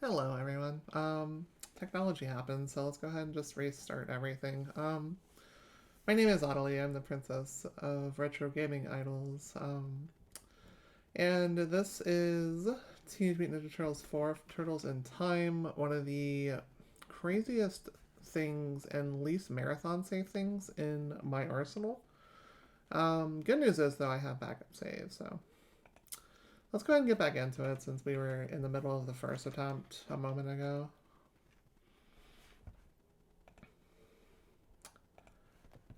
Hello, everyone. Technology happens, so let's go ahead and just restart everything. My name is Adelie. I'm the princess of retro gaming idols. And this is Teenage Mutant Ninja Turtles 4 Turtles in Time, one of the craziest things and least marathon safe things in my arsenal. Good news is, though, I have backup saves, so let's go ahead and get back into it since we were in the middle of the first attempt a moment ago.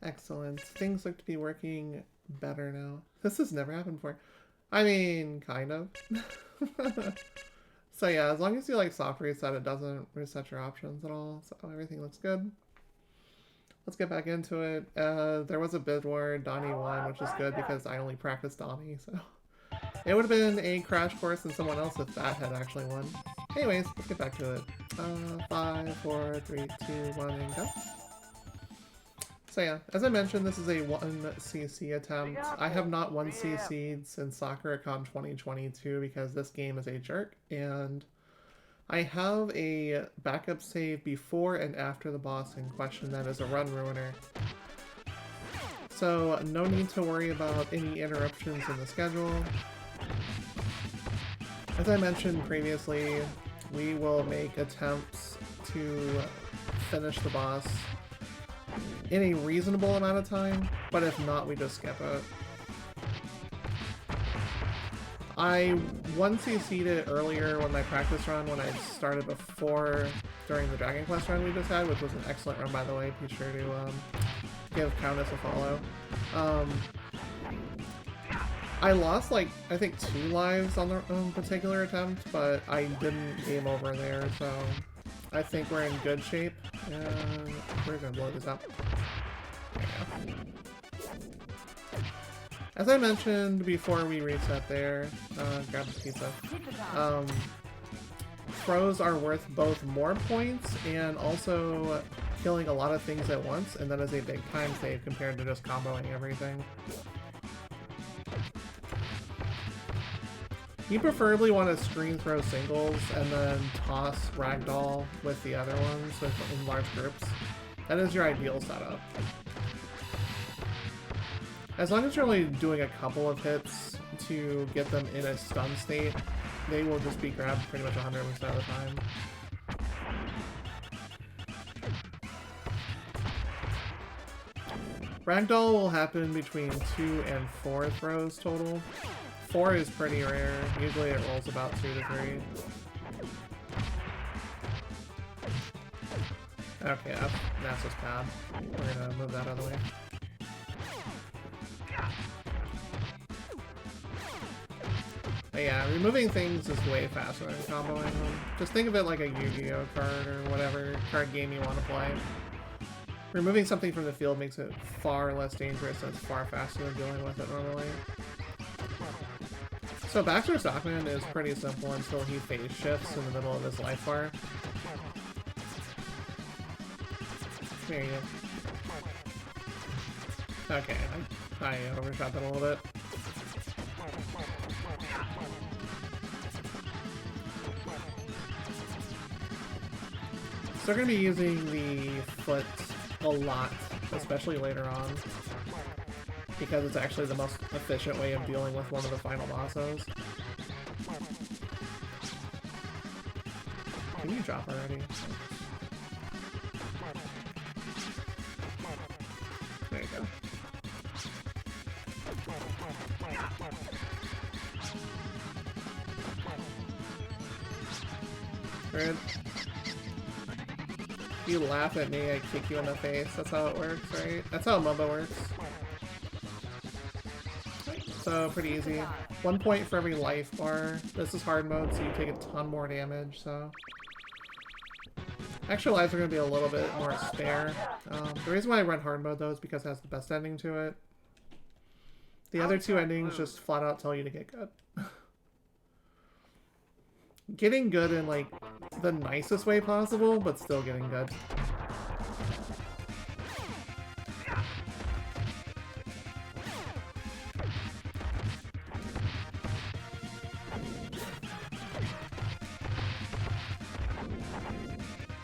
Excellent. Things look to be working better now. This has never happened before. I mean, kind of. So yeah, as long as you like soft reset, it doesn't reset your options at all. So everything looks good. Let's get back into it. There was a bid where Donnie won, which is good because I only practiced Donnie, so it would have been a crash course in someone else if that had actually won. Anyways, let's get back to it. 5, 4, 3, 2, 1, and go. So yeah, as I mentioned, this is a 1cc attempt. I have not 1cc'd since SakuraCon 2022 because this game is a jerk, and I have a backup save before and after the boss in question that is a run ruiner. So no need to worry about any interruptions in the schedule. As I mentioned previously, we will make attempts to finish the boss in a reasonable amount of time, but if not, we just skip it. I 1cc'd it earlier when my practice run, when I started before, during the Dragon Quest run we just had, which was an excellent run by the way. Be sure to give Countess a follow. I lost like, I think 2 lives on the particular attempt, but I didn't game over there, so I think we're in good shape, and we're gonna blow this up. Yeah. As I mentioned before we reset there, grab the pizza. Throws are worth both more points and also killing a lot of things at once, and that is a big time save compared to just comboing everything. You preferably want to screen throw singles and then toss ragdoll with the other ones in large groups. That is your ideal setup. As long as you're only doing a couple of hits to get them in a stun state, they will just be grabbed pretty much 100% of the time. Ragdoll will happen between 2 and 4 throws total. 4 is pretty rare. Usually it rolls about 2 to 3. Okay, that's just bad. We're gonna move that out of the way. But yeah, removing things is way faster than comboing them. Just think of it like a Yu-Gi-Oh card or whatever card game you want to play. Removing something from the field makes it far less dangerous and it's far faster than dealing with it normally. So Baxter Stockman is pretty simple until he phase shifts in the middle of his life bar. There you go. Okay, I overshot that a little bit. So we're going to be using the foot a lot, especially later on, because it's actually the most efficient way of dealing with one of the final bosses. Can you drop already? There you go. Good. You laugh at me, I kick you in the face. That's how it works, right? That's how Mumbo works. So, pretty easy. 1 point for every life bar. This is hard mode, so you take a ton more damage, so... Extra lives are going to be a little bit more spare. The reason why I run hard mode, though, is because it has the best ending to it. The other 2 endings just flat out tell you to get good. Getting good in, like, the nicest way possible, but still getting good.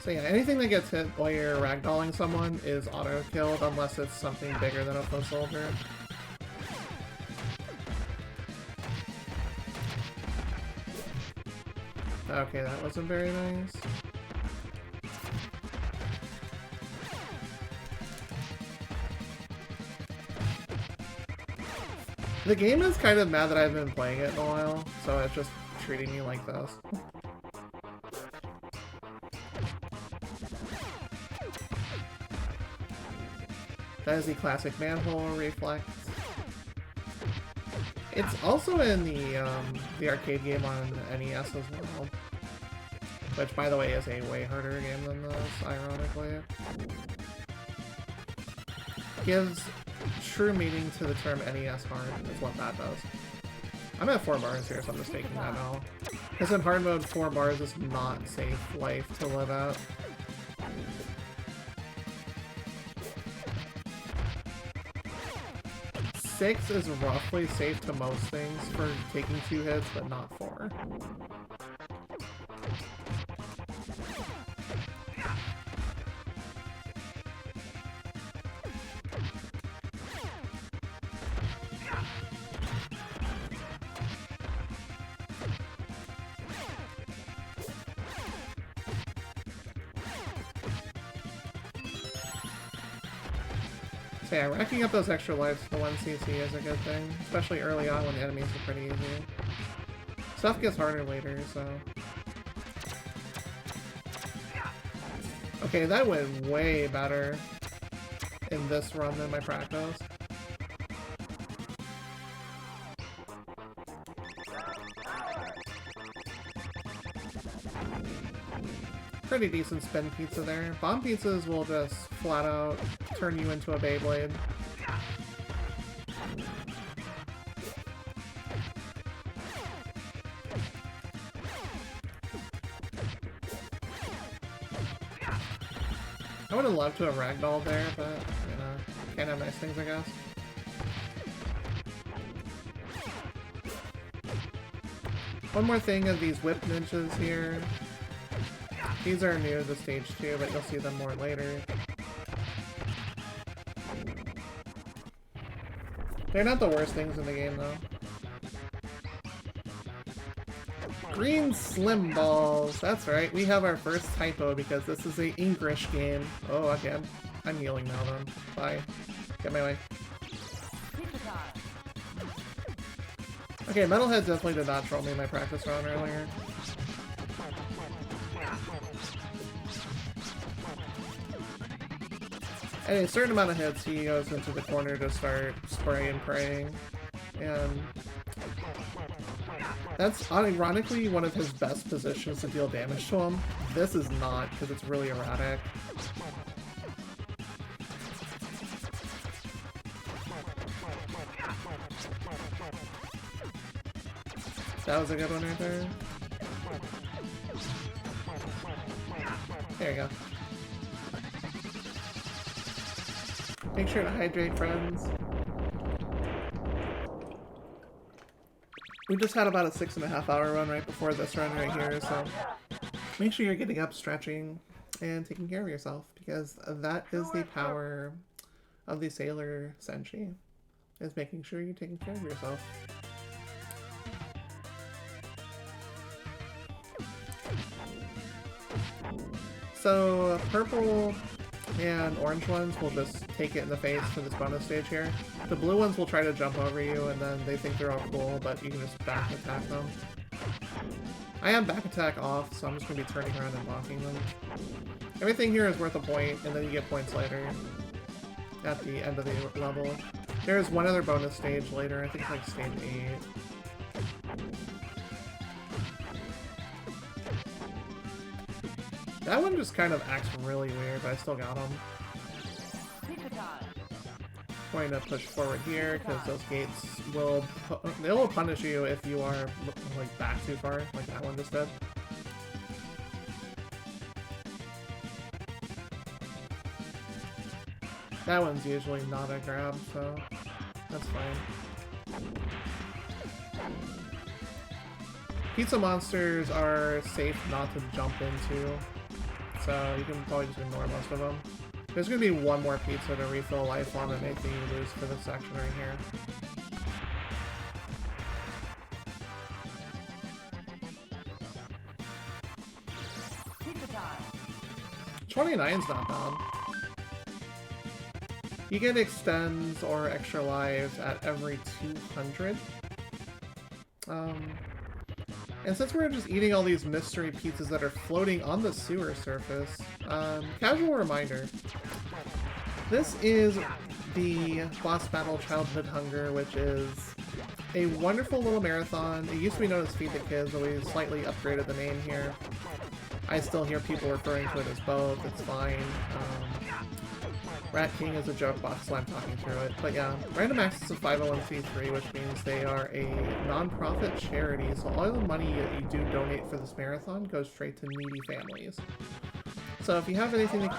So yeah, anything that gets hit while you're ragdolling someone is auto-killed unless it's something bigger than a foot soldier. Okay, that wasn't very nice. The game is kind of mad that I've been playing it in a while, so it's just treating me like this. That is the classic manhole reflex. It's also in the arcade game on NES as well. Which, by the way, is a way harder game than this, ironically. Gives true meaning to the term NES hard, is what that does. I'm at 4 bars here, so I'm just taking that out. Because in hard mode, 4 bars is not safe life to live at. Six is roughly safe to most things for taking 2 hits, but not 4. So yeah, racking up those extra lives to 1 CC is a good thing, especially early on when the enemies are pretty easy. Stuff gets harder later, so... Okay, that went way better in this run than my practice. Pretty decent spin pizza there. Bomb pizzas will just flat out turn you into a Beyblade. I would have loved to have ragdolled there, but, you know, can't have nice things, I guess. One more thing of these whip ninjas here. These are new to stage 2, but you'll see them more later. They're not the worst things in the game, though. Green Slim Balls! That's right, we have our first typo because this is a English game. Oh, okay, I'm healing now then. Bye. Get my way. Okay, Metalhead definitely did not troll me in my practice run earlier. At a certain amount of hits, he goes into the corner to start spraying and praying. And that's ironically one of his best positions to deal damage to him. This is not, because it's really erratic. That was a good one right there. There you go. Make sure to hydrate, friends. We just had about a 6.5 hour run right before this run right here, so make sure you're getting up, stretching, and taking care of yourself, because that is the power of the Sailor Senshi, is making sure you're taking care of yourself. So, purple and orange ones will just take it in the face for this bonus stage here. The blue ones will try to jump over you, and then they think they're all cool, but you can just back attack them. I have back attack off, so I'm just going to be turning around and blocking them. Everything here is worth a point, and then you get points later at the end of the level. There's one other bonus stage later, I think it's like stage 8. That one just kind of acts really weird, but I still got him. Going to push forward here, because those gates will punish you if you are like back too far, like that one just did. That one's usually not a grab, so that's fine. Pizza monsters are safe not to jump into. so you can probably just ignore most of them. There's going to be one more pizza to refill life on and anything you lose for this section right here. Pizza time. 29's not bad. You get extends or extra lives at every 200. And since we're just eating all these mystery pizzas that are floating on the sewer surface, casual reminder. This is the boss battle Childhood Hunger, which is a wonderful little marathon. It used to be known as Feed the Kids, but we slightly upgraded the name here. I still hear people referring to it as both, it's fine. Rat King is a joke box, so I'm talking through it. But yeah, Random Access is 501c3, which means they are a non-profit charity, so all the money that you do donate for this marathon goes straight to needy families. So if you have anything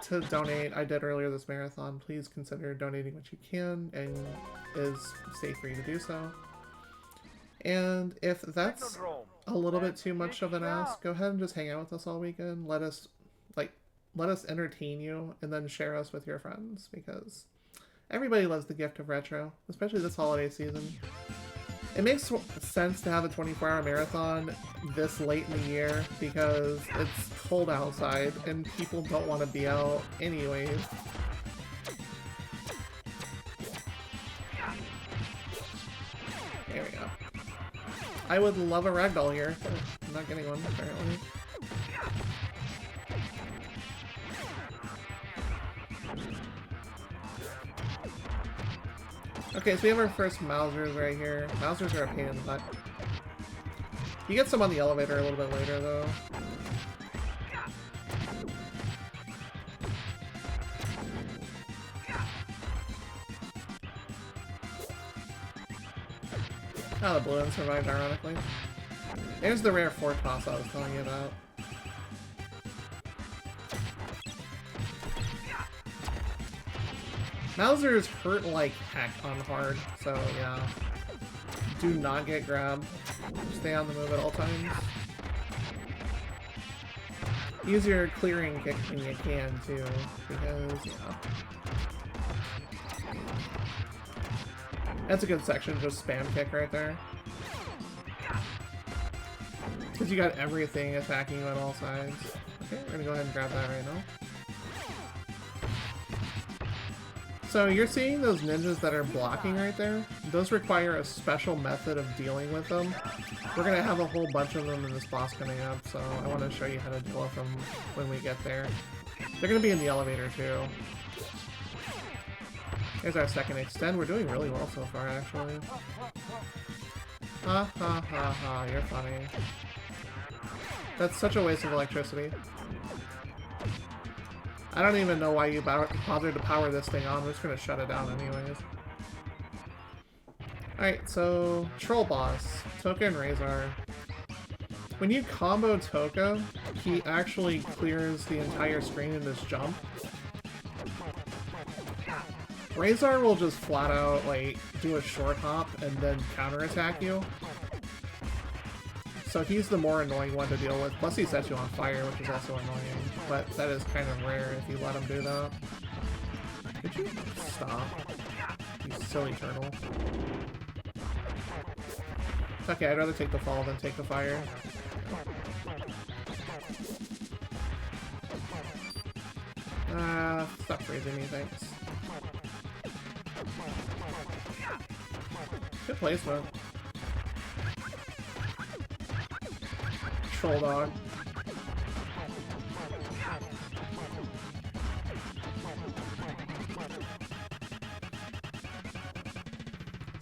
to donate, I did earlier this marathon, please consider donating what you can, and is safe for you to do so. And if that's a little bit too much of an ask, go ahead and just hang out with us all weekend. Let us entertain you, and then share us with your friends, because everybody loves the gift of retro, especially this holiday season. It makes sense to have a 24-hour marathon this late in the year, because it's cold outside, and people don't want to be out anyways. There we go. I would love a ragdoll here, but I'm not getting one, apparently. Okay, so we have our first Mausers right here. Mausers are a pain in the butt. You get some on the elevator a little bit later, though. Oh, the balloon survived, ironically. There's the rare Fort Toss I was telling you about. Mausers hurt like heck on hard, so yeah. Do not get grabbed. Stay on the move at all times. Use your clearing kick when you can, too, because, yeah. That's a good section, just spam kick right there. Because you got everything attacking you on all sides. Okay, we're gonna go ahead and grab that right now. So you're seeing those ninjas that are blocking right there? Those require a special method of dealing with them. We're gonna have a whole bunch of them in this boss coming up, so I want to show you how to deal with them when we get there. They're gonna be in the elevator too. Here's our second extend. We're doing really well so far, actually. Ha ha ha ha, you're funny. That's such a waste of electricity. I don't even know why you bothered to power this thing on. We're just gonna shut it down anyways. Alright, so Troll Boss, Toka and Razor. When you combo Toka, he actually clears the entire screen in this jump. Razor will just flat out, like, do a short hop and then counterattack you. So he's the more annoying one to deal with. Plus he sets you on fire, which is also annoying. But that is kind of rare if you let him do that. Could you stop? You silly turtle. Okay, I'd rather take the fall than take the fire. Stop freezing me, thanks. Good placement. Troll dog.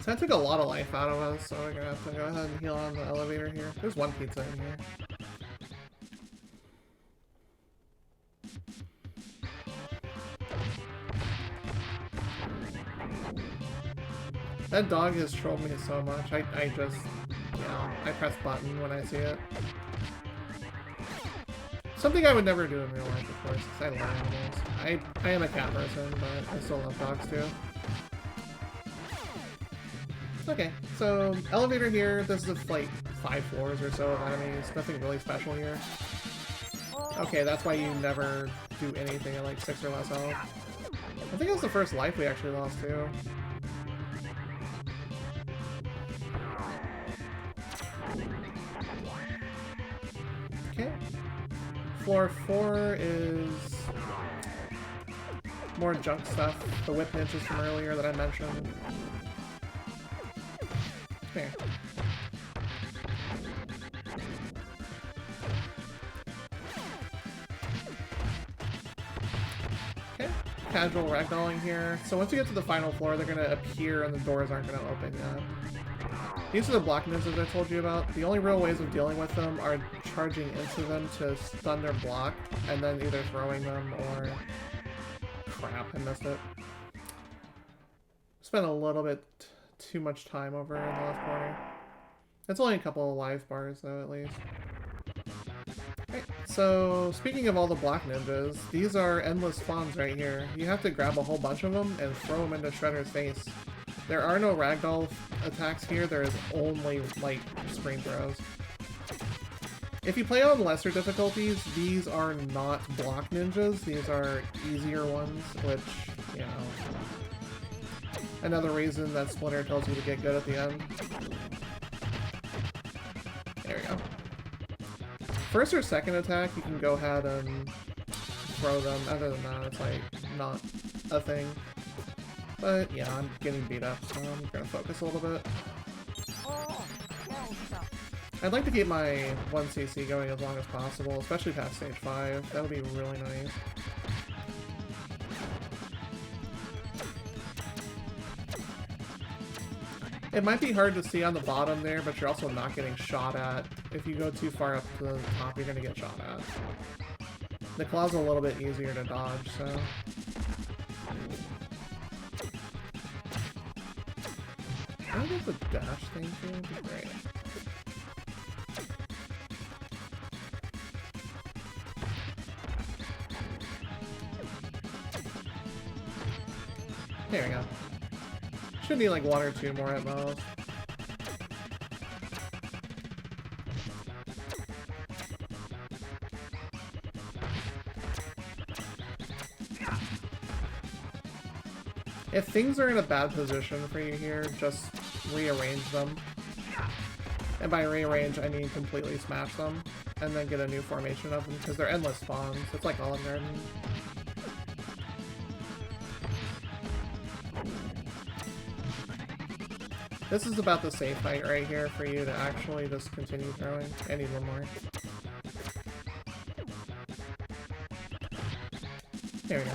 So that took a lot of life out of us, so we're gonna have to go ahead and heal on the elevator here. There's one pizza in here. That dog has trolled me so much. I just, you know, I press button when I see it. Something I would never do in real life, of course, because I love animals. I am a cat person, but I still love dogs too. Okay, so elevator here. This is like 5 floors or so of enemies. Nothing really special here. Okay, that's why you never do anything at like 6 or less health. I think it was the first life we actually lost too. Okay. Floor 4 is more junk stuff. The whip ninjas from earlier that I mentioned. Here. Okay. Casual ragdolling here. So once you get to the final floor, they're gonna appear and the doors aren't gonna open yet. These are the block ninjas I told you about. The only real ways of dealing with them are charging into them to stun their block, and then either throwing them or... Crap, I missed it. Spent a little bit too much time over in the left corner. It's only a couple of life bars though, at least. Okay, so speaking of all the block ninjas, these are endless spawns right here. You have to grab a whole bunch of them and throw them into Shredder's face. There are no ragdoll attacks here, there is only light screen throws. If you play on lesser difficulties, these are not block ninjas, these are easier ones, which, you know, another reason that Splinter tells you to get good at the end. There we go. First or second attack, you can go ahead and throw them. Other than that, it's like not a thing. But yeah, I'm getting beat up, so I'm gonna focus a little bit. I'd like to keep my 1cc going as long as possible, especially past stage 5. That would be really nice. It might be hard to see on the bottom there, but you're also not getting shot at. If you go too far up to the top, you're gonna get shot at. The claw's a little bit easier to dodge, so... I think it's a dash thing too. Would be great. There we go. Should need like 1 or 2 more at most. If things are in a bad position for you here, just rearrange them. And by rearrange, I mean completely smash them, and then get a new formation of them, because they're endless spawns. It's like Olive Garden. This is about the safe height right here for you to actually just continue throwing. I need one more. There we go.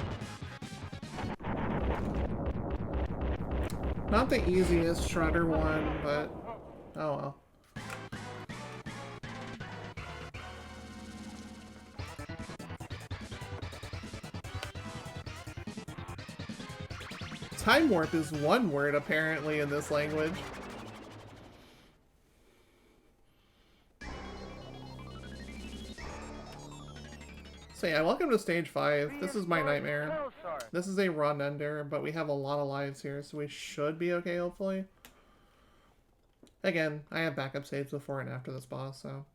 Not the easiest Shredder one, but oh well. Time warp is one word apparently in this language. So yeah, welcome to stage 5. This is my nightmare. This is a run ender, but we have a lot of lives here, so we should be okay, hopefully. Again, I have backup saves before and after this boss, so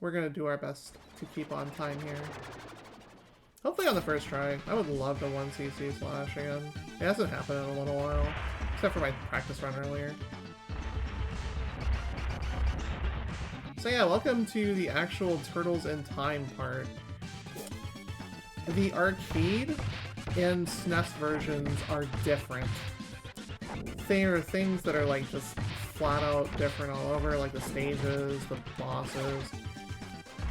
we're gonna do our best to keep on time here. Hopefully on the first try. I would love to 1cc slash again. It hasn't happened in a little while, except for my practice run earlier. So yeah, welcome to the actual Turtles in Time part. The arcade and SNES versions are different. They are things that are like just flat out different all over, like the stages, the bosses.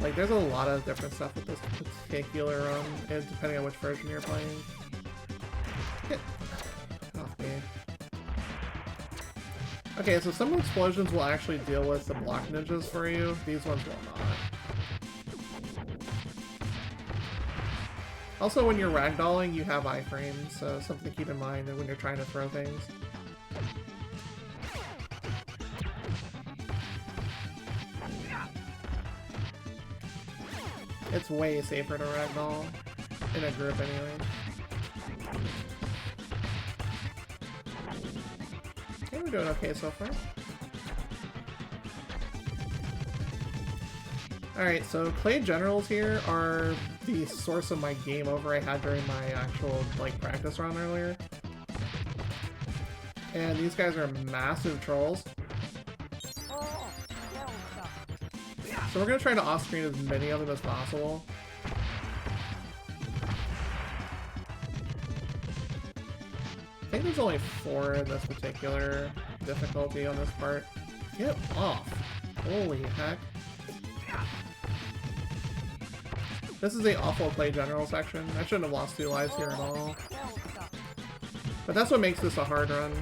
Like there's a lot of different stuff with this particular run, and depending on which version you're playing. Get off me. Okay, so some explosions will actually deal with the block ninjas for you. These ones will not. Also, when you're ragdolling, you have iframes, so something to keep in mind when you're trying to throw things. It's way safer to ragdoll, in a group anyway. Okay, we're doing okay so far. Alright, so clay generals here are the source of my game over I had during my actual, like, practice run earlier. And these guys are massive trolls. So we're gonna try to off-screen as many of them as possible. I think there's only 4 in this particular difficulty on this part. Get off! Holy heck. This is a awful play general section. I shouldn't have lost 2 lives here at all. But that's what makes this a hard run.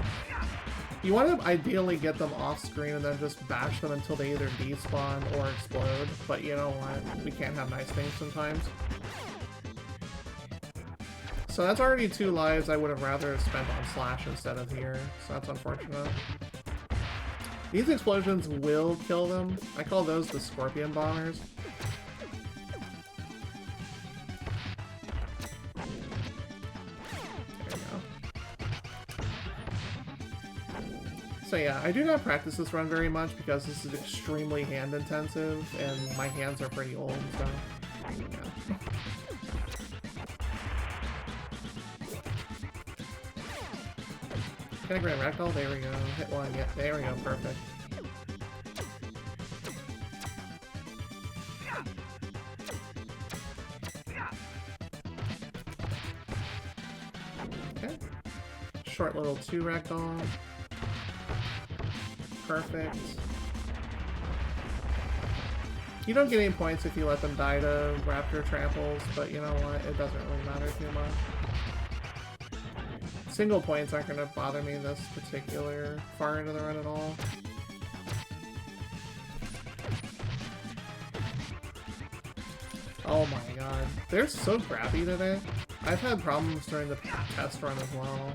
You want to ideally get them off screen and then just bash them until they either despawn or explode. But you know what? We can't have nice things sometimes. So that's already 2 lives I would have rather spent on Slash instead of here. So that's unfortunate. These explosions will kill them. I call those the Scorpion Bombers. So yeah, I do not practice this run very much because this is extremely hand intensive and my hands are pretty old, so yeah. Can I grab ragdoll? There we go. Hit one, yeah, there we go, perfect. Okay. Short little 2 ragdoll. Perfect. You don't get any points if you let them die to raptor tramples, but you know what? It doesn't really matter too much. Single points aren't going to bother me this particular far into the run at all. Oh my god. They're so crappy today. I've had problems during the test run as well.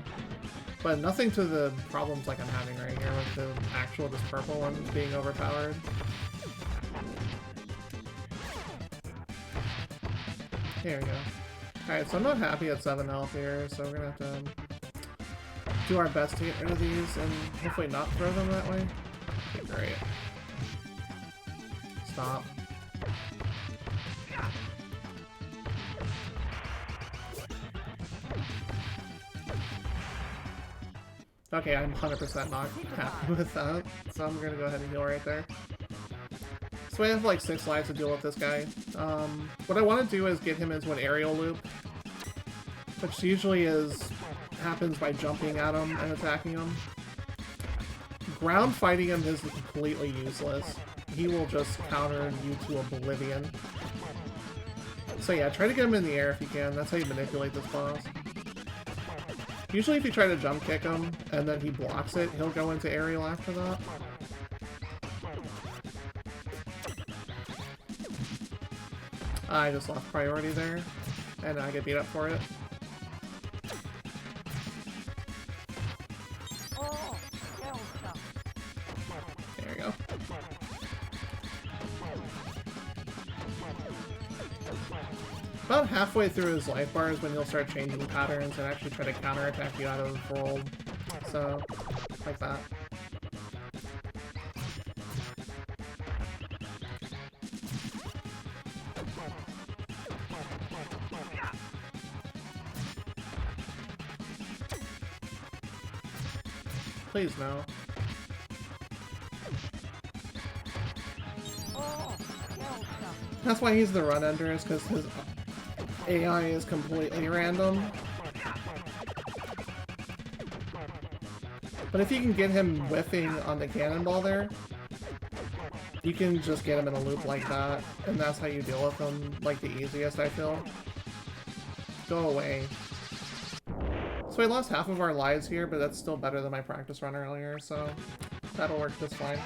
But nothing to the problems like I'm having right here with the actual just purple ones being overpowered. Here we go. Alright, so I'm not happy at 7 health here, so we're gonna have to do our best to get rid of these and hopefully not throw them that way. Okay, great. Stop. Okay, I'm 100% not happy with that, so I'm gonna go ahead and heal right there. So I have like 6 lives to deal with this guy. What I want to do is get him into an aerial loop, which usually happens by jumping at him and attacking him. Ground fighting him is completely useless. He will just counter you to oblivion. So yeah, try to get him in the air if you can. That's how you manipulate this boss. Usually if you try to jump kick him and then he blocks it, he'll go into aerial after that. I just lost priority there, and I get beat up for it. There we go. About halfway through his life bar is when he'll start changing patterns and actually try to counterattack you out of roll. So, like that. Please no. That's why he's the run ender, is because his AI is completely random. But if you can get him whiffing on the cannonball there, you can just get him in a loop like that, and that's how you deal with him, like the easiest, I feel. Go away. So we lost half of our lives here, but that's still better than my practice run earlier, so that'll work just fine.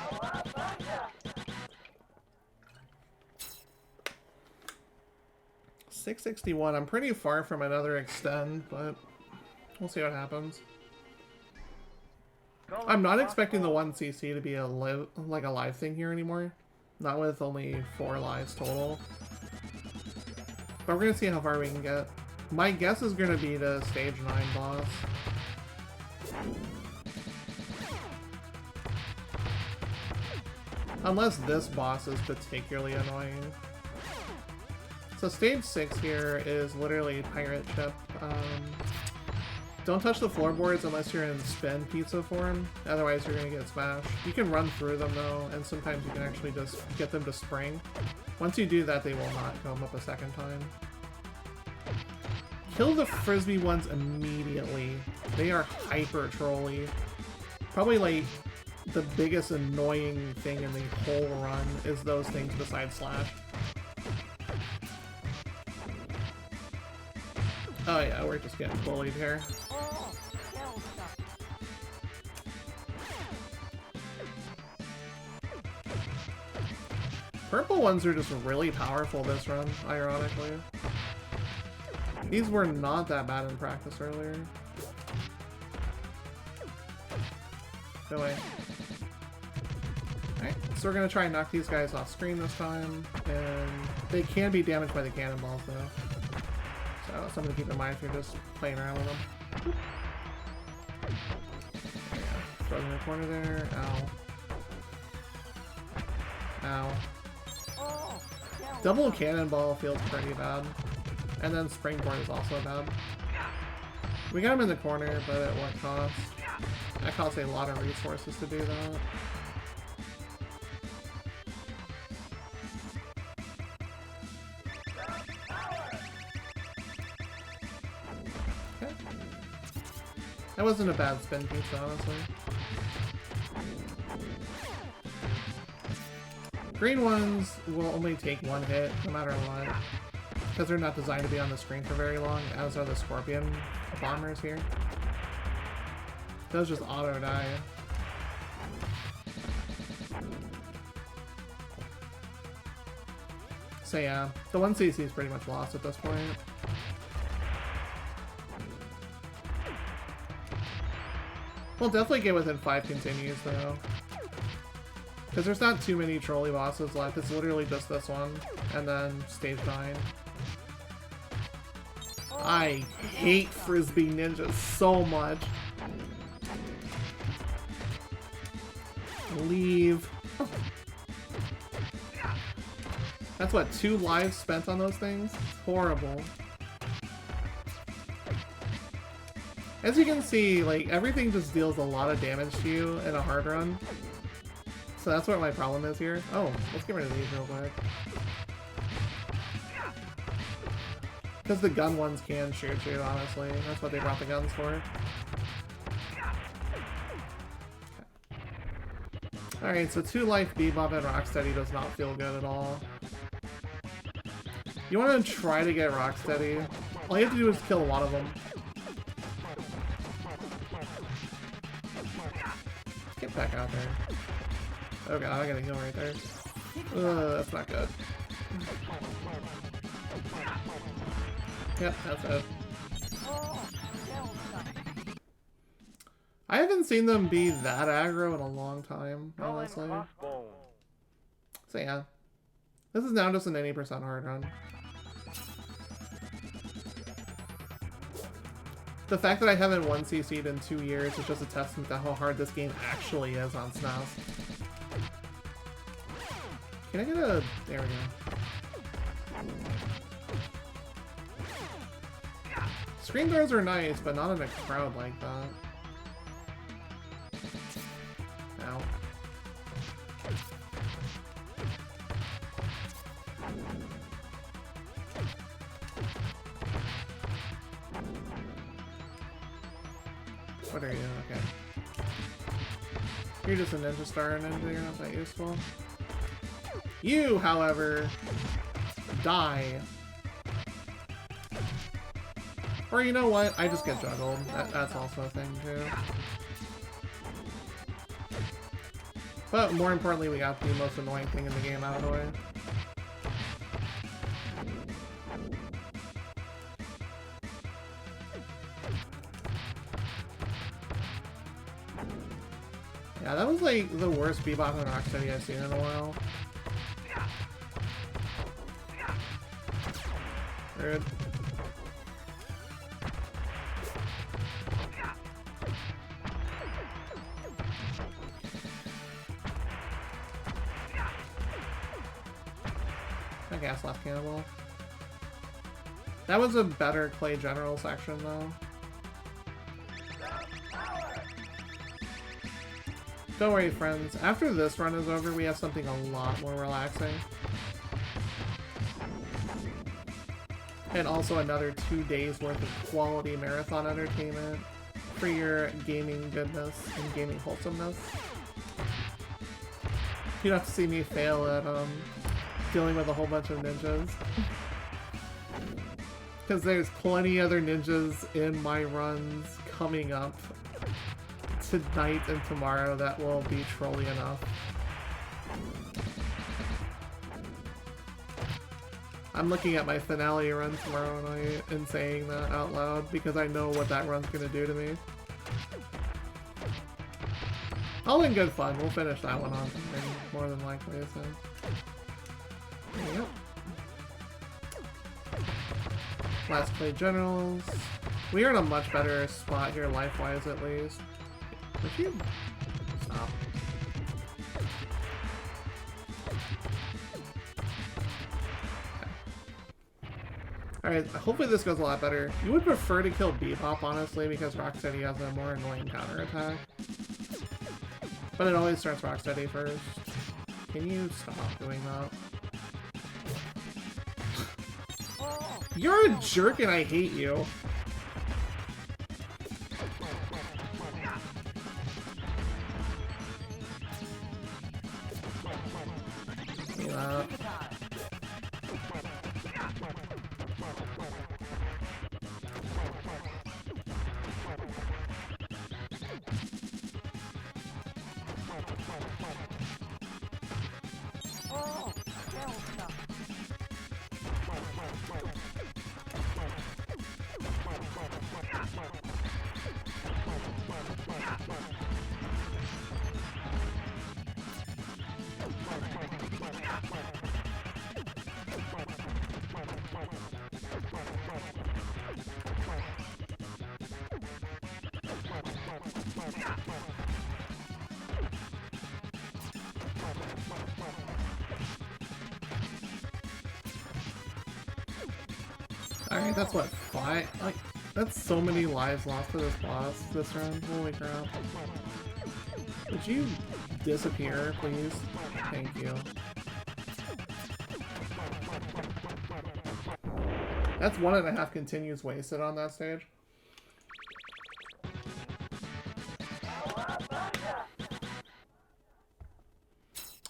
$661. I'm pretty far from another extend, but we'll see what happens. I'm not expecting the 1cc to be a live thing here anymore. Not with only 4 lives total. But we're gonna see how far we can get. My guess is gonna be the stage 9 boss. Unless this boss is particularly annoying. So stage 6 here is literally pirate ship. Don't touch the floorboards unless you're in spin pizza form, otherwise you're gonna get smashed. You can run through them though, and sometimes you can actually just get them to spring. Once you do that, they will not come up a second time. Kill the frisbee ones immediately. They are hyper trolly. Probably like the biggest annoying thing in the whole run is those things besides Slash. Oh yeah, we're just getting bullied here. Purple ones are just really powerful this run, ironically. These were not that bad in practice earlier. Go away. Alright, so we're gonna try and knock these guys off screen this time, and they can be damaged by the cannonballs though. So something to keep in mind if you're just playing around with them. There you go. Throw them in the corner there. Ow. Ow. Double cannonball feels pretty bad. And then springboard is also bad. We got him in the corner, but at what cost? That costs a lot of resources to do that. Okay. That wasn't a bad spin pizza, honestly. Green ones will only take one hit, no matter what. Because they're not designed to be on the screen for very long, as are the scorpion bombers here. Those just auto die. So yeah, the 1cc is pretty much lost at this point. We'll definitely get within 5 continues though. Because there's not too many trolley bosses left, it's literally just this one, and then stage 9. I hate Frisbee ninjas so much. Leave. That's what, 2 lives spent on those things? It's horrible. As you can see, like, everything just deals a lot of damage to you in a hard run. So that's what my problem is here. Oh, let's get rid of these real quick. Because the gun ones can shoot you, honestly. That's what they brought the guns for. Okay. Alright, so 2 life Bebop and Rocksteady does not feel good at all. You want to try to get Rocksteady. All you have to do is kill one of them. Get back out there. Oh god, I gotta heal right there. That's not good. Yep, that's it. I haven't seen them be that aggro in a long time, honestly. So yeah. This is now just an 80% hard run. The fact that I haven't 1cc'd in 2 years is just a testament to how hard this game actually is on SNES. Can I get a... There we go. Screen doors are nice, but not in a crowd like that. Ow. What are you? Okay. You're just a ninja star ninja, you're not that useful. You, however, die. Or you know what? I just get juggled. That's also a thing, too. But more importantly, we got the most annoying thing in the game out of the way. Yeah, that was like the worst Bebop and Rocksteady I've seen in a while. Rude. last left cannibal. That was a better Clay General section, though. Don't worry, friends. After this run is over, we have something a lot more relaxing. And also another 2 days worth of quality marathon entertainment for your gaming goodness and gaming wholesomeness. You don't have to see me fail at dealing with a whole bunch of ninjas. Because there's plenty other ninjas in my runs coming up tonight and tomorrow that will be trolly enough. I'm looking at my finale run tomorrow night and saying that out loud because I know what that run's gonna do to me. All in good fun. We'll finish that one on something more than likely, so. Yep. Last play generals. We are in a much better spot here life-wise at least. Would you stop? Alright, hopefully this goes a lot better. You would prefer to kill Bebop, honestly, because Rocksteady has a more annoying counterattack. But it always starts Rocksteady first. Can you stop doing that? You're a jerk and I hate you. Yeah. Alright, that's what, 5? Like, that's so many lives lost to this boss this run. Holy crap. Would you disappear, please? Thank you. That's 1.5 continues wasted on that stage.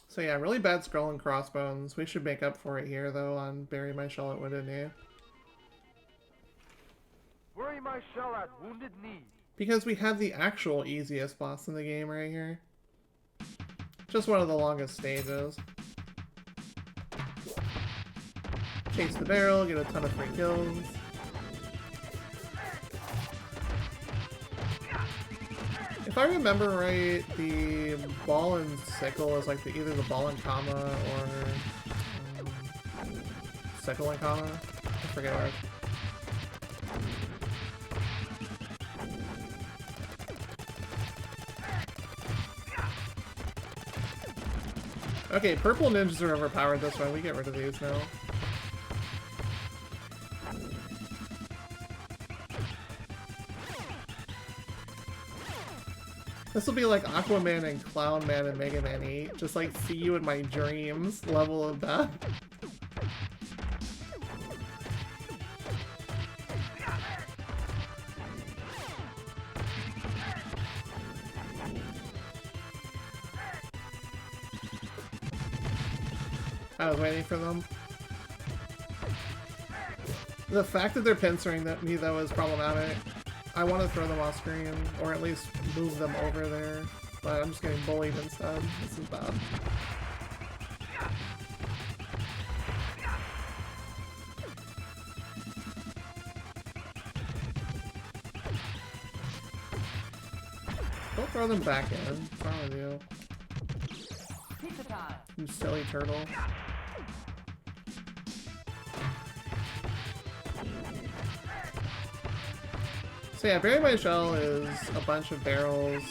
So yeah, really bad Skull and Crossbones. We should make up for it here, though, on Bury My Shell at Wounded Knee. Bury my shell at Wounded Knee. Because we have the actual easiest boss in the game right here. Just one of the longest stages. Chase the barrel, get a ton of free kills. If I remember right, the ball and sickle is like either the ball and comma or sickle and comma. I forget what. Okay, purple ninjas are overpowered this one. We get rid of these now. This will be like Aquaman and Clown Man and Mega Man 8. Just like see you in my dreams level of death. I was waiting for them. The fact that they're pincering me though is problematic. I want to throw them off screen, or at least move them over there, but I'm just getting bullied instead. This is bad. Don't throw them back in. What's wrong with you? Pizza time. You silly turtle. So yeah, Bury My Shell is a bunch of barrels,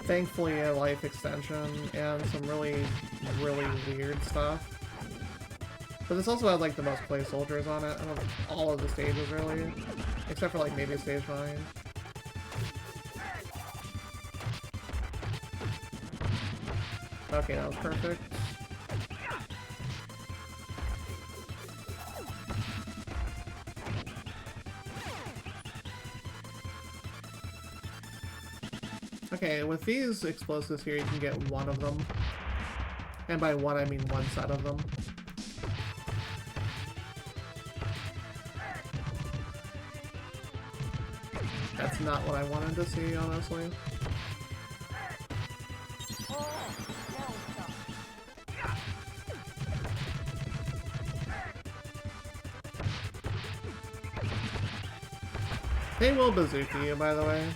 thankfully a life extension, and some really, really weird stuff. But this also had like the most play soldiers on it. I don't all of the stages really, except for like maybe stage 9. Okay, that was perfect. Okay, with these explosives here, you can get one of them. And by one, I mean one set of them. That's not what I wanted to see, honestly. They will bazooka you, by the way.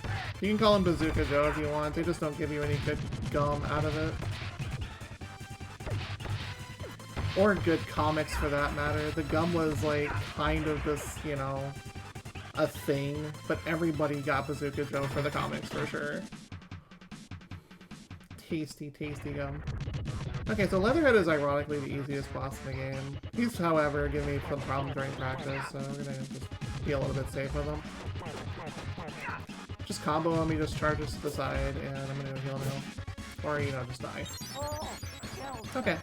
You can call him Bazooka Joe if you want, they just don't give you any good gum out of it. Or good comics for that matter. The gum was like kind of this, you know, a thing, but everybody got Bazooka Joe for the comics for sure. Tasty, tasty gum. Okay, so Leatherhead is ironically the easiest boss in the game. He's, however, giving me some problems during practice, so we're gonna just be a little bit safe with him. Just combo him, he just charges to the side, and I'm gonna heal him. Or, you know, just die. Okay.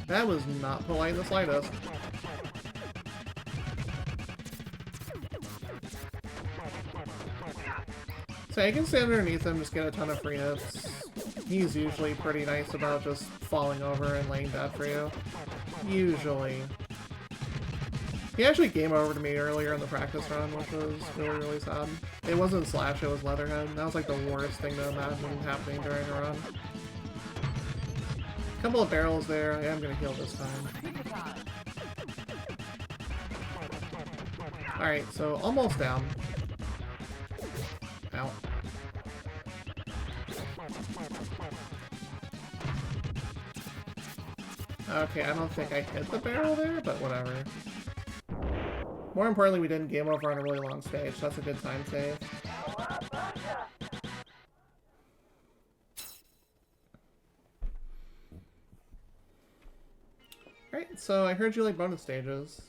That was not polite in the slightest. So I can stand underneath him, just get a ton of free hits. He's usually pretty nice about just falling over and laying dead for you. Usually. He actually game over to me earlier in the practice run, which was really, really sad. It wasn't Slash, it was Leatherhead. That was like the worst thing to imagine happening during a run. Couple of barrels there. I am gonna heal this time. Alright, so almost down. Ow. Okay, I don't think I hit the barrel there, but whatever. More importantly, we didn't game over on a really long stage, so that's a good time save. Alright, so I heard you like bonus stages.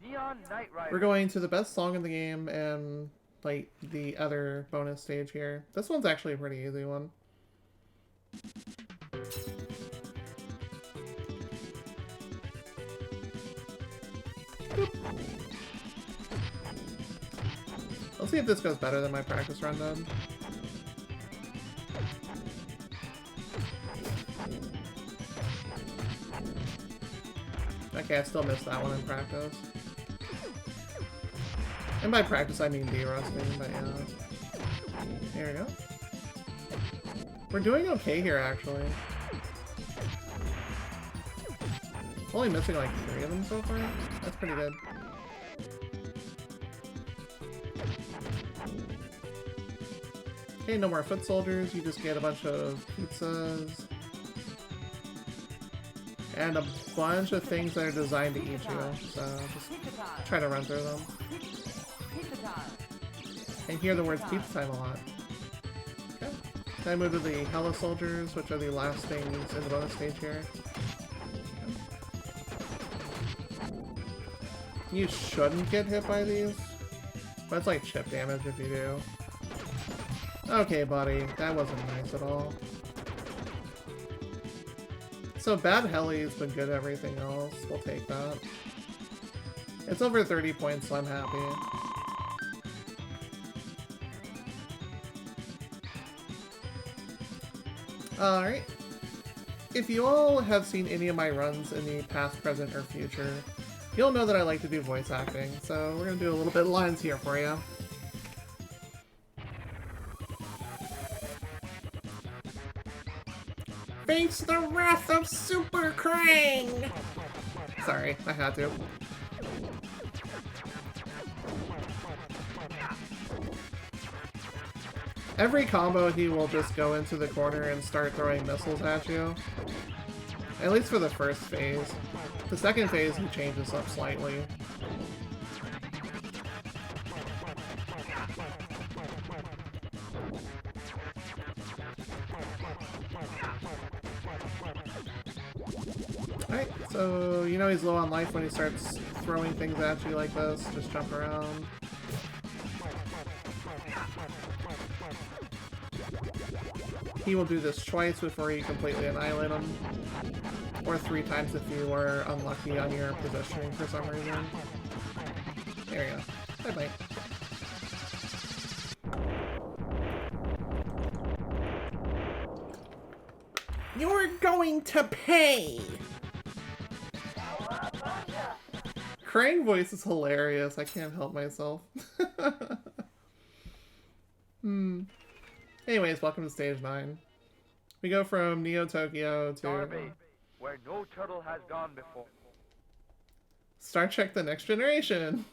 Neon Knight Rider. We're going to the best song in the game and like the other bonus stage here. This one's actually a pretty easy one. Boop. Let's see if this goes better than my practice run did. Okay, I still missed that one in practice. And by practice, I mean de-rusting, but yeah. Here we go. We're doing okay here, actually. Only missing like 3 of them so far. That's pretty good. Okay, no more foot soldiers. You just get a bunch of pizzas. And a bunch of things that are designed to eat you. So just try to run through them. And hear the words pizza time a lot. Okay. Then I move to the Hella Soldiers, which are the last things in the bonus stage here. Okay. You shouldn't get hit by these, but it's like chip damage if you do. Okay, buddy, that wasn't nice at all. So bad helis, but good everything else. We'll take that. It's over 30 points, so I'm happy. Alright. If you all have seen any of my runs in the past, present, or future, you'll know that I like to do voice acting, so we're gonna do a little bit of lines here for you. Face the wrath of Super Krang! Sorry, I had to. Every combo, he will just go into the corner and start throwing missiles at you. At least for the first phase. The second phase, he changes up slightly. So, you know he's low on life when he starts throwing things at you like this. Just jump around. He will do this twice before you completely annihilate him. Or 3 times if you were unlucky on your positioning for some reason. There you go. Bye-bye. You're going to pay! Krang voice is hilarious. I can't help myself. Anyways, welcome to stage 9. We go from Neo Tokyo to Starbase, where no turtle has gone before. Star Trek The Next Generation.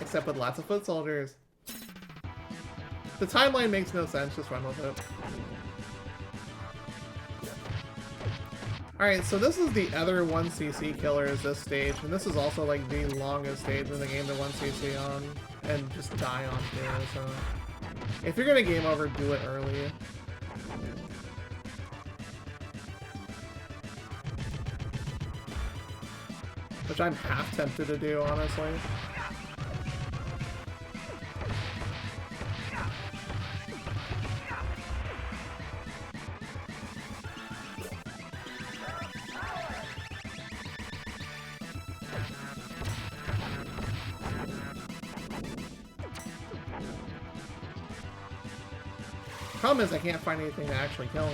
Except with lots of foot soldiers. The timeline makes no sense, just run with it. Alright, so this is the other 1cc killer is this stage, and this is also like the longest stage in the game to 1cc on, and just die on too, so... If you're gonna game over, do it early. Which I'm half tempted to do, honestly. Problem is I can't find anything to actually kill me.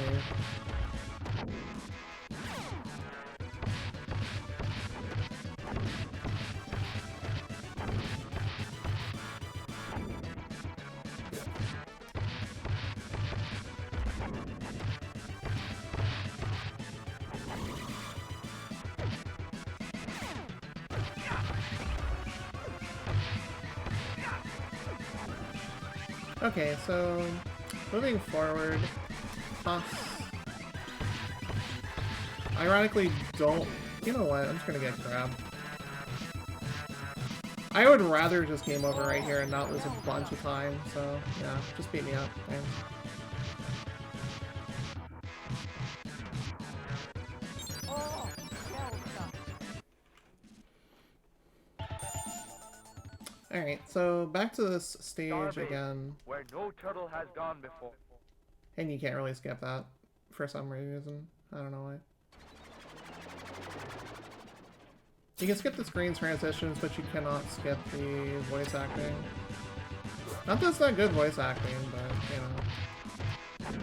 Okay, so moving forward, Toss. Ironically, don't. You know what? I'm just gonna get grabbed. I would rather just game over right here and not lose a bunch of time, so yeah, just beat me up. Thanks. Alright, so back to this stage Starbase, again. Where no turtle has gone before. And you can't really skip that for some reason. I don't know why. You can skip the screen transitions, but you cannot skip the voice acting. Not that it's not good voice acting, but, you know.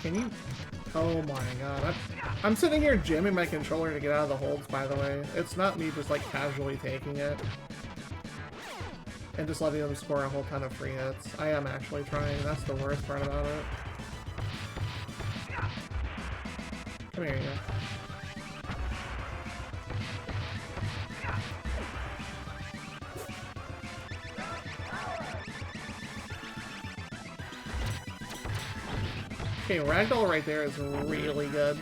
Can you... Oh my god. I'm sitting here jamming my controller to get out of the holds, by the way. It's not me just, like, casually taking it. And just letting them score a whole ton of free hits. I am actually trying. That's the worst part about it. Come here, you. Okay, Ragdoll right there is really good.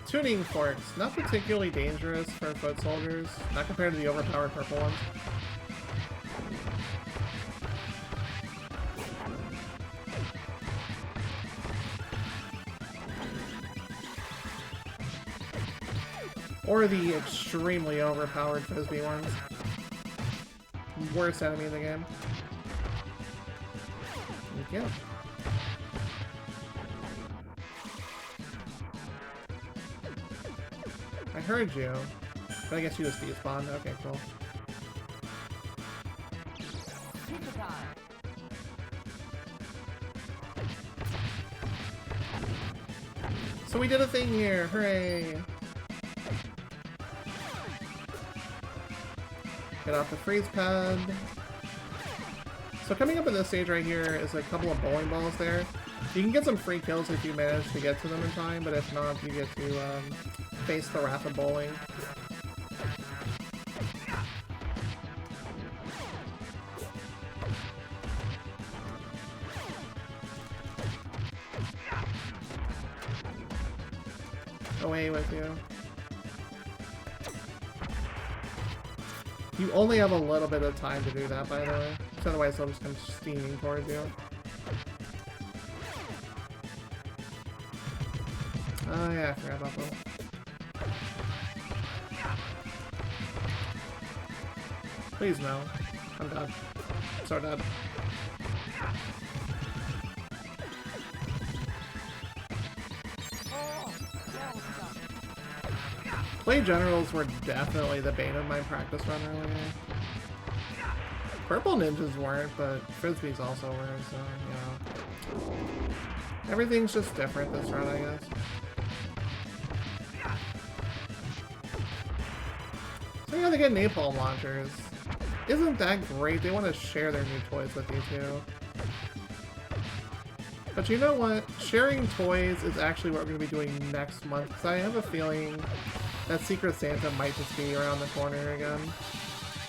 Tuning forks, not particularly dangerous for foot soldiers, not compared to the overpowered purple ones. Or the extremely overpowered frisbee ones. Worst enemy in the game. Thank you. I heard you, but I guess you just despawned. Okay, cool. Pizza time. So we did a thing here, hooray! Get off the freeze pad. So coming up in this stage right here is a couple of bowling balls there. You can get some free kills if you manage to get to them in time, but if not, you get to face the wrath of bowling. away with you. You only have a little bit of time to do that, by the way. So otherwise they'll just come steaming towards you. Oh yeah, I forgot about them. Please no. I'm dead. So dead. Play generals were definitely the bane of my practice run earlier. Purple ninjas weren't, but frisbees also were, so, you know. Everything's just different this run, I guess. So yeah, they get napalm launchers. Isn't that great? They want to share their new toys with you too. But you know what? Sharing toys is actually what we're going to be doing next month, because I have a feeling that Secret Santa might just be around the corner again.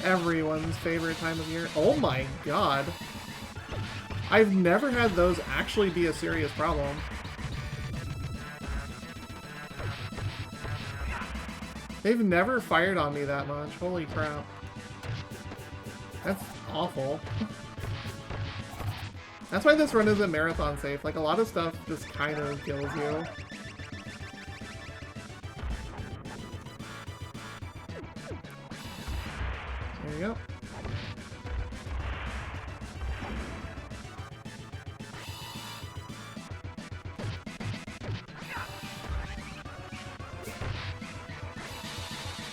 Everyone's favorite time of year. Oh my god! I've never had those actually be a serious problem. They've never fired on me that much. Holy crap. That's awful. That's why this run isn't marathon safe. Like, a lot of stuff just kind of kills you. There you go.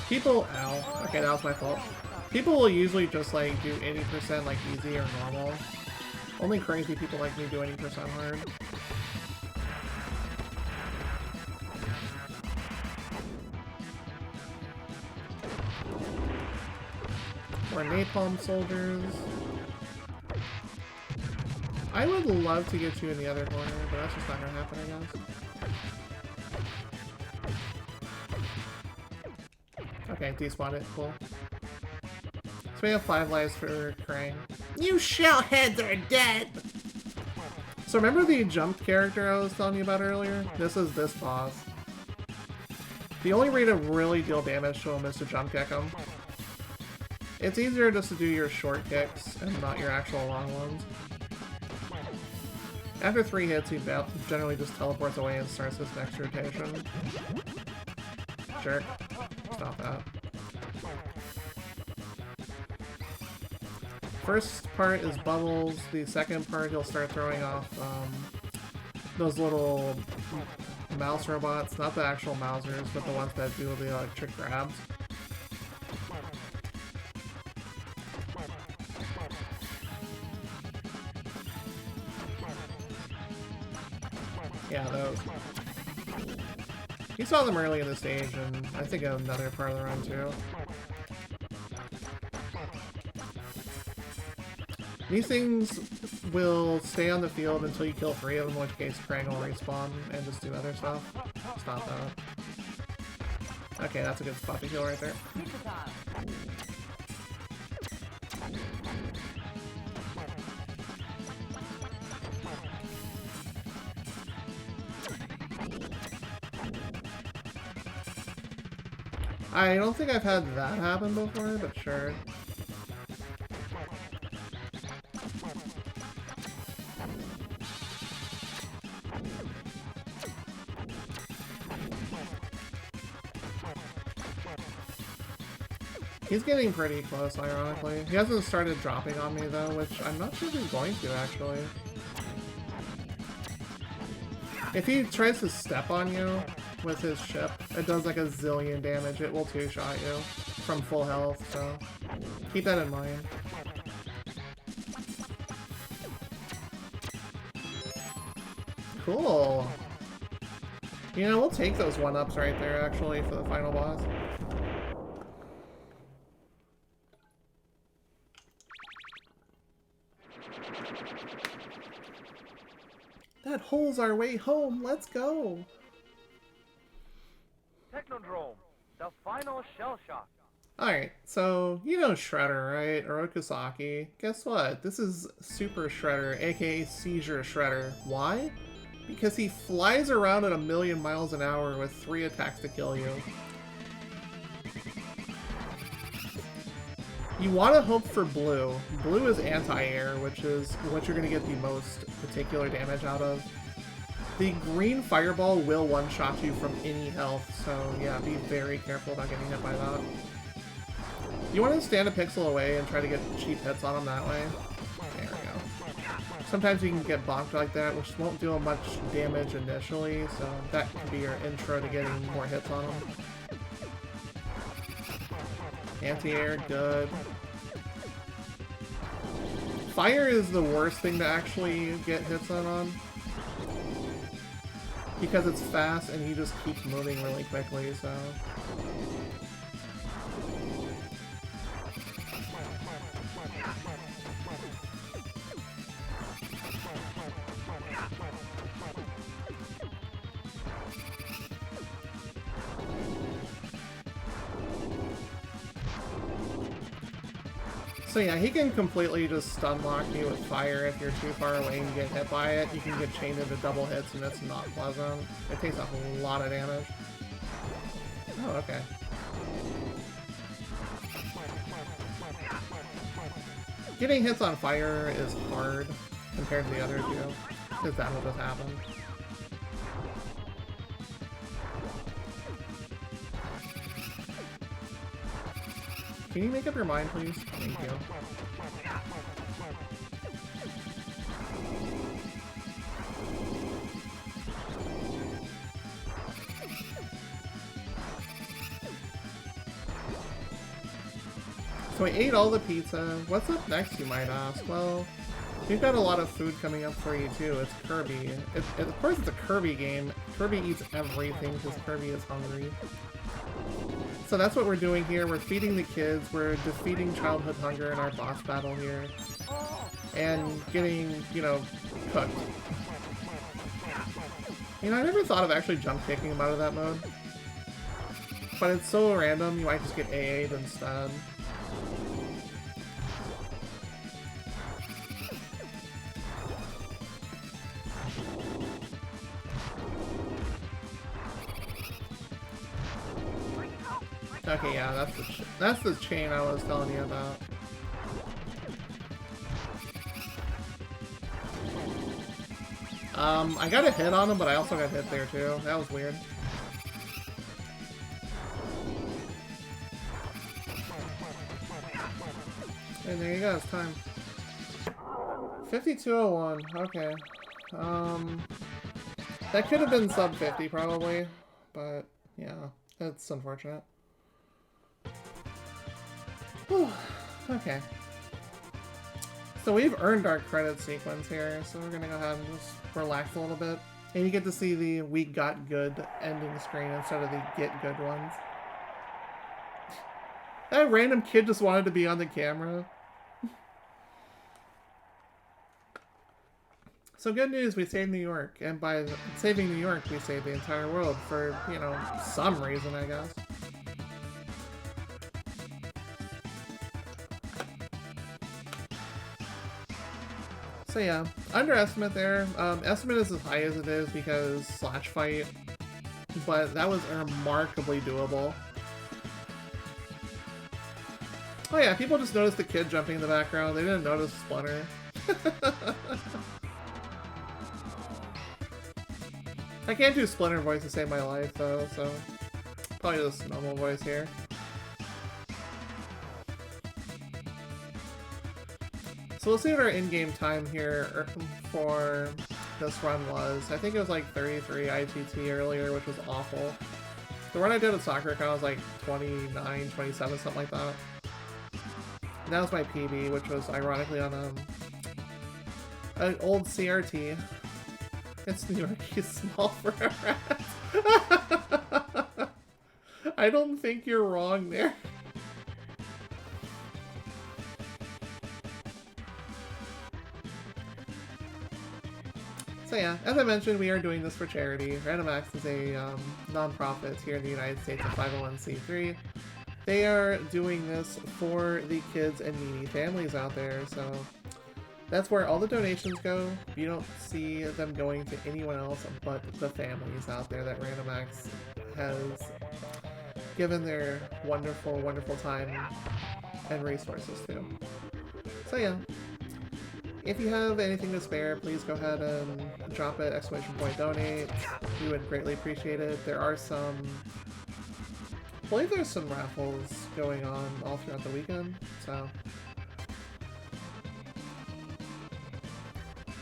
People, ow. Okay, that was my fault. People will usually just, like, do 80% like easy or normal. Only crazy people like me do 80% hard. More napalm soldiers. I would love to get you in the other corner, but that's just not gonna happen, I guess. Okay, despawn it. Cool. So we have 5 lives for Krang. You shellheads are dead! So remember the jump character I was telling you about earlier? This is this boss. The only way to really deal damage to him is to jump kick him. It's easier just to do your short kicks and not your actual long ones. After 3 hits, he generally just teleports away and starts his next rotation. Jerk. Stop that. First part is bubbles. The second part, he'll start throwing off those little mouse robots. Not the actual mousers, but the ones that do the electric grabs. Yeah, those. You saw them early in the stage, and I think another part of the run too. These things will stay on the field until you kill 3 of them, in which case Krang will respawn and just do other stuff. Stop that. Okay, that's a good spot to kill right there. I don't think I've had that happen before, but sure. He's getting pretty close, ironically. He hasn't started dropping on me, though, which I'm not sure if he's going to, actually. If he tries to step on you with his ship, it does like a zillion damage. It will two-shot you from full health, so keep that in mind. Cool. You know, we'll take those 1-ups right there, actually, for the final boss. That hole's our way home. Let's go. Technodrome, the final shell shock. Alright, so you know Shredder, right? Or Okusaki. Guess what? This is Super Shredder, aka Seizure Shredder. Why? Because he flies around at 1,000,000 miles an hour with 3 attacks to kill you. You want to hope for blue. Blue is anti-air, which is what you're going to get the most particular damage out of. The green fireball will one-shot you from any health, so yeah, be very careful about getting hit by that. You want to stand a pixel away and try to get cheap hits on him that way. There we go. Sometimes you can get bonked like that, which won't do much damage initially, so that could be your intro to getting more hits on him. Anti-air, good. Fire is the worst thing to actually get hits on. Because it's fast and he just keeps moving really quickly, so... So yeah, he can completely just stun lock you with fire if you're too far away and you get hit by it. You can get chained into double hits and it's not pleasant. It takes a lot of damage. Oh, okay. Getting hits on fire is hard compared to the other two, because that will just happen. Can you make up your mind, please? Thank you. So we ate all the pizza. What's up next, you might ask? Well, we've got a lot of food coming up for you, too. It's Kirby. Of course, it's a Kirby game. Kirby eats everything because Kirby is hungry. So that's what we're doing here. We're feeding the kids. We're defeating childhood hunger in our boss battle here. And getting, you know, cooked. You know, I never thought of actually jump kicking him out of that mode. But it's so random, you might just get AA'd instead. Okay, yeah, that's the chain I was telling you about. I got a hit on him, but I also got hit there too. That was weird. And there you go, it's time. 5201, okay. That could have been sub 50 probably, but yeah, that's unfortunate. Whew. Okay. So we've earned our credit sequence here, so we're gonna go ahead and just relax a little bit. And you get to see the "We got good" ending screen instead of the "Get good" ones. That random kid just wanted to be on the camera. So good news, we saved New York, and by saving New York, we saved the entire world for, you know, some reason, I guess. So yeah, underestimate there. Estimate is as high as it is because slash fight, but that was remarkably doable. Oh yeah, people just noticed the kid jumping in the background. They didn't notice Splinter. I can't do Splinter voice to save my life though, so probably just normal voice here. So we'll see what our in-game time here for this run was. I think it was like 33 ITT earlier, which was awful. The run I did with Soccer Con was like 29, 27, something like that. And that was my PB, which was ironically on an old CRT. It's New York, he's small for a rat. I don't think you're wrong there. So yeah, as I mentioned, we are doing this for charity. RandomX is a non-profit here in the United States, a 501c3. They are doing this for the kids and needy families out there, so That's where all the donations go. You don't see them going to anyone else but the families out there that RandomX has given their wonderful, wonderful time and resources to. So yeah, if you have anything to spare, please go ahead and drop it, !donate. We would greatly appreciate it. There are some, I believe there's some raffles going on all throughout the weekend, so.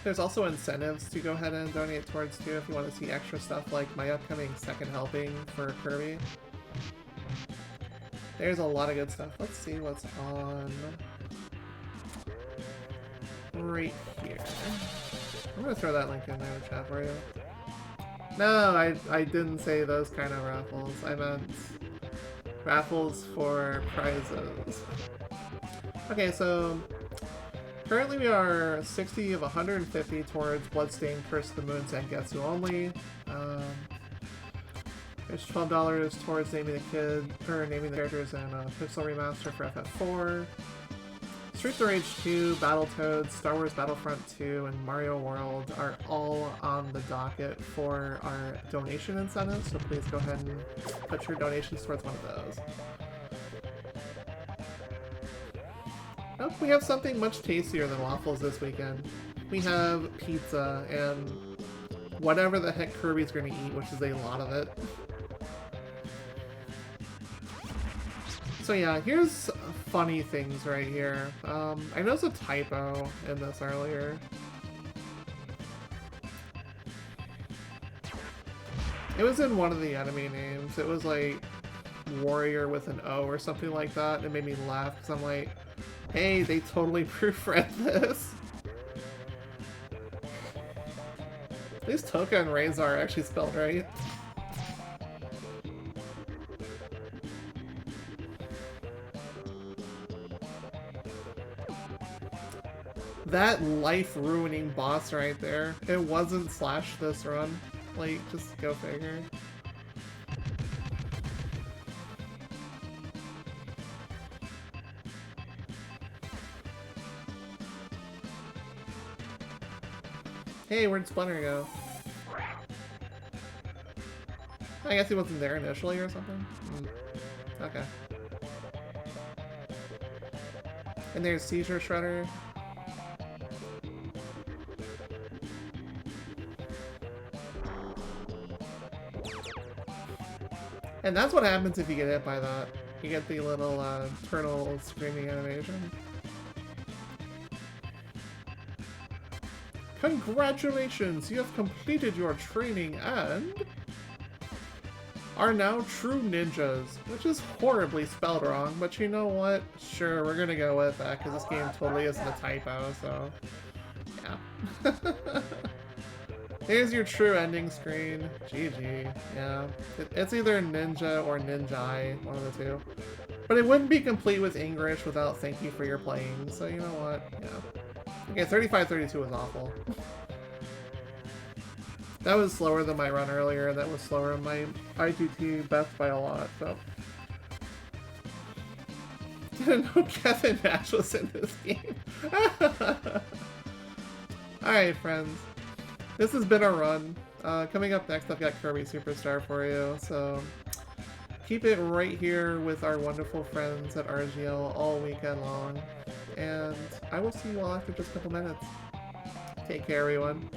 There's also incentives to go ahead and donate towards too if you want to see extra stuff like my upcoming second helping for Kirby. There's a lot of good stuff. Let's see what's on right here. I'm gonna throw that link in there in the chat for you. No, I didn't say those kind of raffles. I meant raffles for prizes. Okay, so currently we are 60 of 150 towards Bloodstained Curse of the Moon Zangetsu only. There's $12 towards naming the characters in Pixel Remaster for FF4. Streets of Rage 2, Battletoads, Star Wars Battlefront 2, and Mario World are all on the docket for our donation incentives, so please go ahead and put your donations towards one of those. Oh, we have something much tastier than waffles this weekend. We have pizza and whatever the heck Kirby's gonna eat, which is a lot of it. So yeah, here's funny things right here. I noticed a typo in this earlier. It was in one of the enemy names. It was like Warrior with an O or something like that. It made me laugh because I'm like, hey, they totally proofread this. At least Toka and Reza are actually spelled right. That life-ruining boss right there, it wasn't slash this run. Like, just go figure. Hey, where'd Splinter go? I guess he wasn't there initially or something? Okay. And there's Seizure Shredder. And that's what happens if you get hit by that. You get the little turtle screaming animation. Congratulations! You have completed your training and are now true ninjas, which is horribly spelled wrong, but you know what? Sure, we're gonna go with that because this game totally isn't a typo, so yeah. Here's your true ending screen. GG. Yeah. It's either ninja or ninjai, one of the two. But it wouldn't be complete with English without thank you for your playing, so you know what? Yeah. Okay, 35-32 was awful. That was slower than my run earlier, that was slower than my IGT best by a lot, so. Didn't know Kevin Nash was in this game. Alright, friends. This has been a run. Coming up next, I've got Kirby Superstar for you, so keep it right here with our wonderful friends at RGL all weekend long. And I will see you all after just a couple minutes. Take care, everyone.